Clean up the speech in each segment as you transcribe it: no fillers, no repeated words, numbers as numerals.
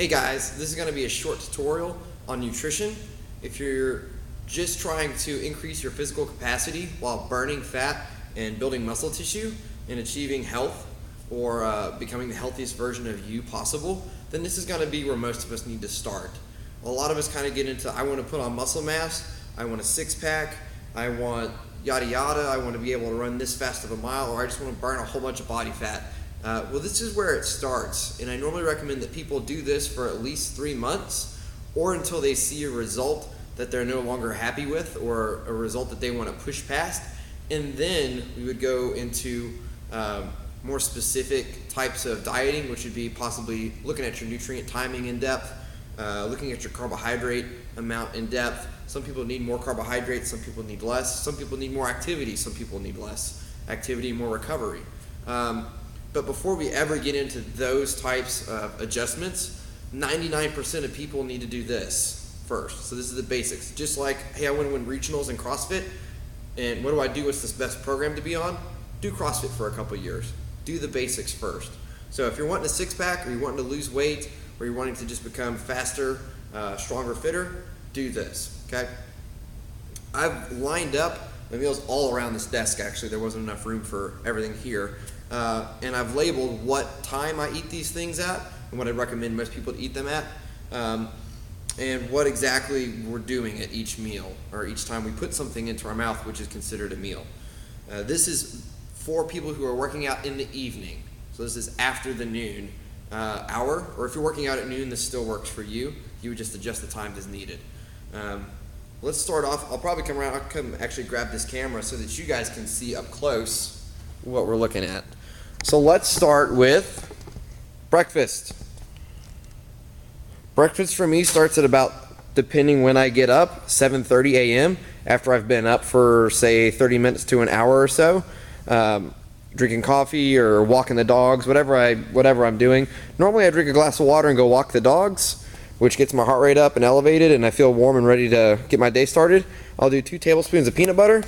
Hey guys, this is going to be a short tutorial on nutrition. If you're just trying to increase your physical capacity while burning fat and building muscle tissue and achieving health or becoming the healthiest version of you possible, then this is going to be where most of us need to start. A lot of us kind of get into, I want to put on muscle mass, I want a six-pack, I want yada yada, I want to be able to run this fast of a mile, or I just want to burn a whole bunch of body fat. Well, this is where it starts, and I normally recommend that people do this for at least 3 months or until they see a result that they're no longer happy with or a result that they want to push past, and then we would go into more specific types of dieting, which would be possibly looking at your nutrient timing in depth, looking at your carbohydrate amount in depth. Some people need more carbohydrates, some people need less, some people need more activity, some people need less activity, more recovery. But before we ever get into those types of adjustments, 99% of people need to do this first. So this is the basics. Just like, hey, I want to win regionals in CrossFit, and what do I do? What's the best program to be on? Do CrossFit for a couple years. Do the basics first. So if you're wanting a six-pack, or you're wanting to lose weight, or you're wanting to just become faster, stronger, fitter, do this, okay? I've lined up my meals all around this desk, actually. There wasn't enough room for everything here. And I've labeled what time I eat these things at and what I recommend most people to eat them at, and what exactly we're doing at each meal or each time we put something into our mouth which is considered a meal. This is for people who are working out in the evening. So this is after the noon hour, or if you're working out at noon, this still works for you. You would just adjust the times as needed. Let's start off. I'll probably come around. I'll come actually grab this camera so that you guys can see up close what we're looking at. So let's start with breakfast. Breakfast for me starts at about, depending when I get up, 7:30 a.m. after I've been up for, say, 30 minutes to an hour or so, drinking coffee or walking the dogs, whatever I'm doing. Normally I drink a glass of water and go walk the dogs, which gets my heart rate up and elevated, and I feel warm and ready to get my day started. I'll do 2 tablespoons of peanut butter.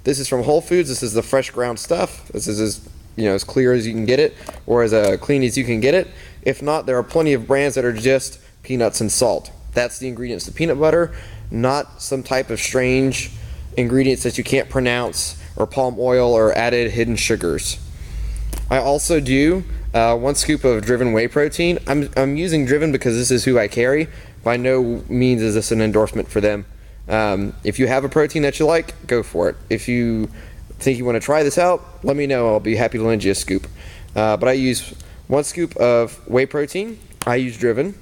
This is from Whole Foods. This is the fresh ground stuff. This is as clear as you can get it, or as clean as you can get it. If not, there are plenty of brands that are just peanuts and salt. That's the ingredients to peanut butter, not some type of strange ingredients that you can't pronounce, or palm oil, or added hidden sugars. I also do 1 scoop of Driven whey protein. I'm using Driven because this is who I carry. By no means is this an endorsement for them. If you have a protein that you like, go for it. If you think you want to try this out, let me know. I'll be happy to lend you a scoop. But I use 1 scoop of whey protein. I use Driven,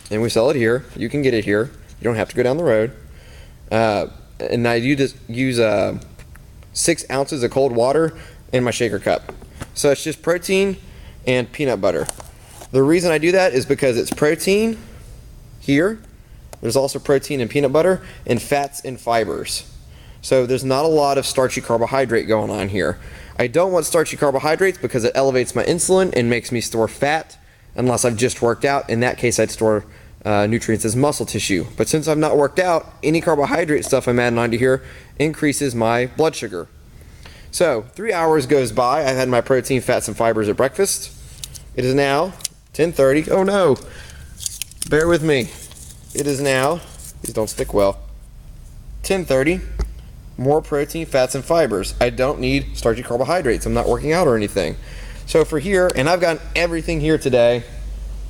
and we sell it here. You can get it here. You don't have to go down the road. And I use 6 ounces of cold water in my shaker cup. So it's just protein and peanut butter. The reason I do that is because it's protein here. There's also protein in peanut butter, and fats and fibers. So there's not a lot of starchy carbohydrate going on here. I don't want starchy carbohydrates because it elevates my insulin and makes me store fat unless I've just worked out. In that case, I'd store nutrients as muscle tissue. But since I've not worked out, any carbohydrate stuff I'm adding onto here increases my blood sugar. So 3 hours goes by. I've had my protein, fats, and fibers at breakfast. It is now 10:30. Oh no, bear with me. It is now, these don't stick well, 10:30. More protein, fats, and fibers. I don't need starchy carbohydrates. I'm not working out or anything. So for here, and I've gotten everything here today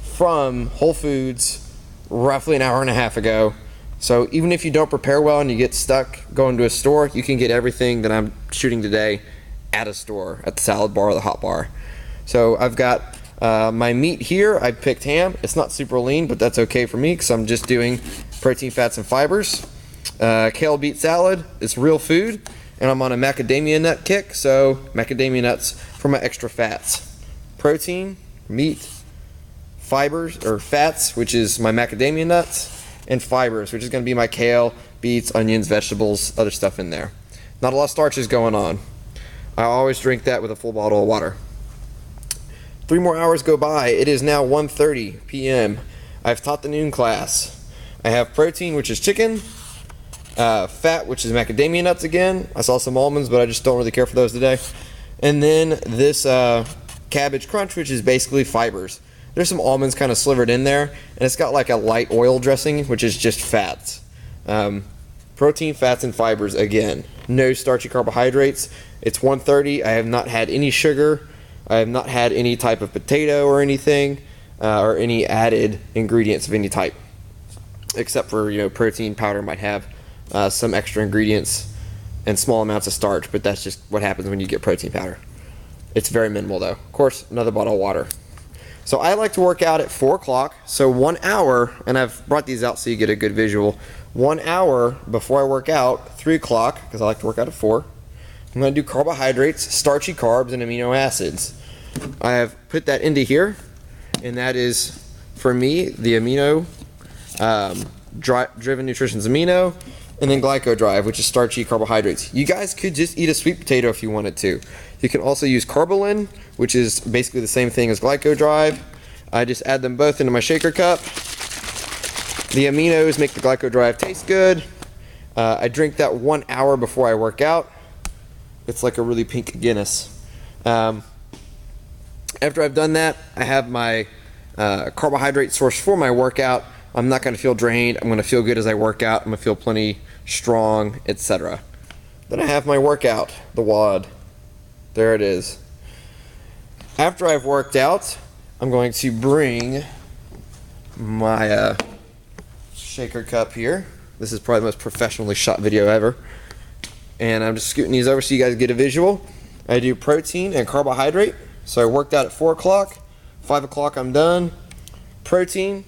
from Whole Foods roughly an hour and a half ago. So even if you don't prepare well and you get stuck going to a store, you can get everything that I'm shooting today at a store, at the salad bar or the hot bar. So I've got my meat here. I picked ham. It's not super lean, but that's okay for me because I'm just doing protein, fats, and fibers. Kale beet salad. It's real food, and I'm on a macadamia nut kick, so macadamia nuts for my extra fats. Protein, meat, fibers, or fats, which is my macadamia nuts, and fibers, which is going to be my kale, beets, onions, vegetables, other stuff in there. Not a lot of starches going on. I always drink that with a full bottle of water. 3 more hours go by. It is now 1:30 p.m. I've taught the noon class. I have protein, which is chicken, fat, which is macadamia nuts again. I saw some almonds, but I just don't really care for those today. And then this cabbage crunch, which is basically fibers. There's some almonds kind of slivered in there, and it's got like a light oil dressing, which is just fats. Protein, fats, and fibers again. No starchy carbohydrates. It's 1:30. I have not had any sugar. I have not had any type of potato or anything, or any added ingredients of any type, except for, you know, protein powder might have some extra ingredients and small amounts of starch, but that's just what happens when you get protein powder. It's very minimal though. Of course, another bottle of water. So I like to work out at 4 o'clock, so 1 hour, and I've brought these out so you get a good visual. 1 hour before I work out, 3 o'clock, because I like to work out at 4, I'm going to do carbohydrates, starchy carbs, and amino acids. I have put that into here, and that is, for me, the amino, driven nutrition's amino, and then glycodrive, which is starchy carbohydrates. You guys could just eat a sweet potato if you wanted to. You can also use carbolin, which is basically the same thing as glycodrive. I just add them both into my shaker cup. The aminos make the glycodrive taste good. I drink that 1 hour before I work out. It's like a really pink Guinness. After I've done that, I have my carbohydrate source for my workout. I'm not going to feel drained. I'm going to feel good as I work out. I'm going to feel plenty strong, etc. Then I have my workout, the WOD. There it is. After I've worked out, I'm going to bring my shaker cup here. This is probably the most professionally shot video ever. And I'm just scooting these over so you guys get a visual. I do protein and carbohydrate. So I worked out at 4 o'clock. 5 o'clock I'm done. Protein,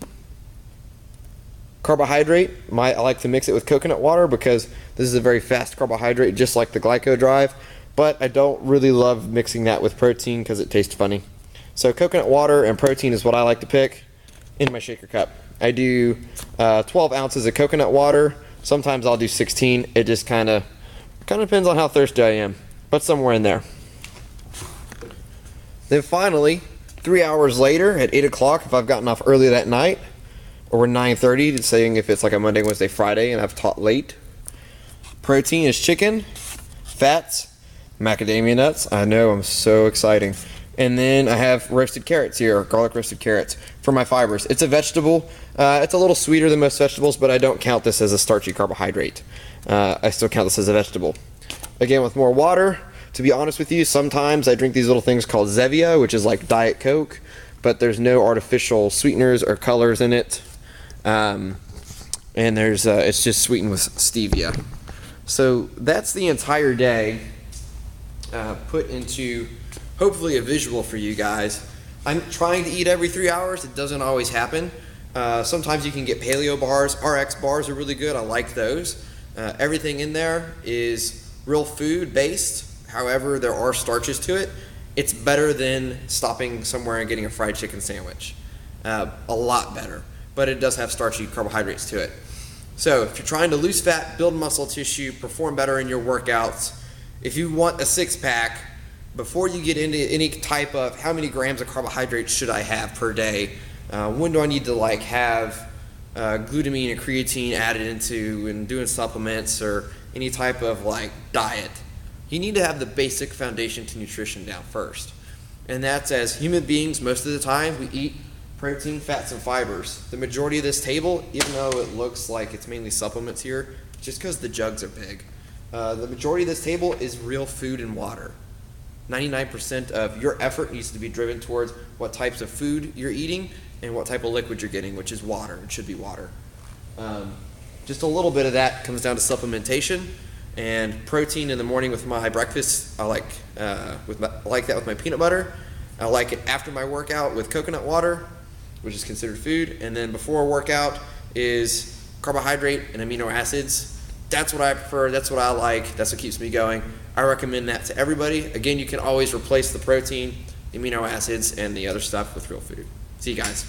carbohydrate. I like to mix it with coconut water because this is a very fast carbohydrate, just like the glycodrive. But I don't really love mixing that with protein because it tastes funny. So coconut water and protein is what I like to pick in my shaker cup. I do 12 ounces of coconut water. Sometimes I'll do 16. It just kind of depends on how thirsty I am, but somewhere in there. Then finally, 3 hours later at 8 o'clock, if I've gotten off early that night, or 9:30, saying if it's like a Monday, Wednesday, Friday, and I've taught late. Protein is chicken, fats, macadamia nuts. I know, I'm so exciting. And then I have roasted carrots here, garlic roasted carrots for my fibers. It's a vegetable. It's a little sweeter than most vegetables, but I don't count this as a starchy carbohydrate. I still count this as a vegetable. Again, with more water. To be honest with you, sometimes I drink these little things called Zevia, which is like Diet Coke, but there's no artificial sweeteners or colors in it. And it's just sweetened with stevia. So that's the entire day put into hopefully a visual for you guys. I'm trying to eat every 3 hours. It doesn't always happen. Sometimes you can get paleo bars. RX bars are really good. I like those. Everything in there is real food based. However, there are starches to it. It's better than stopping somewhere and getting a fried chicken sandwich. A lot better. But it does have starchy carbohydrates to it. So if you're trying to lose fat, build muscle tissue, perform better in your workouts, if you want a six-pack, before you get into any type of how many grams of carbohydrates should I have per day, when do I need to like have glutamine and creatine added into and doing supplements or any type of like diet, you need to have the basic foundation to nutrition down first. And that's, as human beings, most of the time we eat protein, fats, and fibers. The majority of this table, even though it looks like it's mainly supplements here, just because the jugs are big, the majority of this table is real food and water. 99% of your effort needs to be driven towards what types of food you're eating and what type of liquid you're getting, which is water. It should be water. Just a little bit of that comes down to supplementation and protein in the morning with my breakfast. I like that with my peanut butter. I like it after my workout with coconut water, which is considered food, and then before a workout is carbohydrate and amino acids. That's what I prefer, that's what I like, that's what keeps me going. I recommend that to everybody. Again, you can always replace the protein, the amino acids, and the other stuff with real food. See you guys.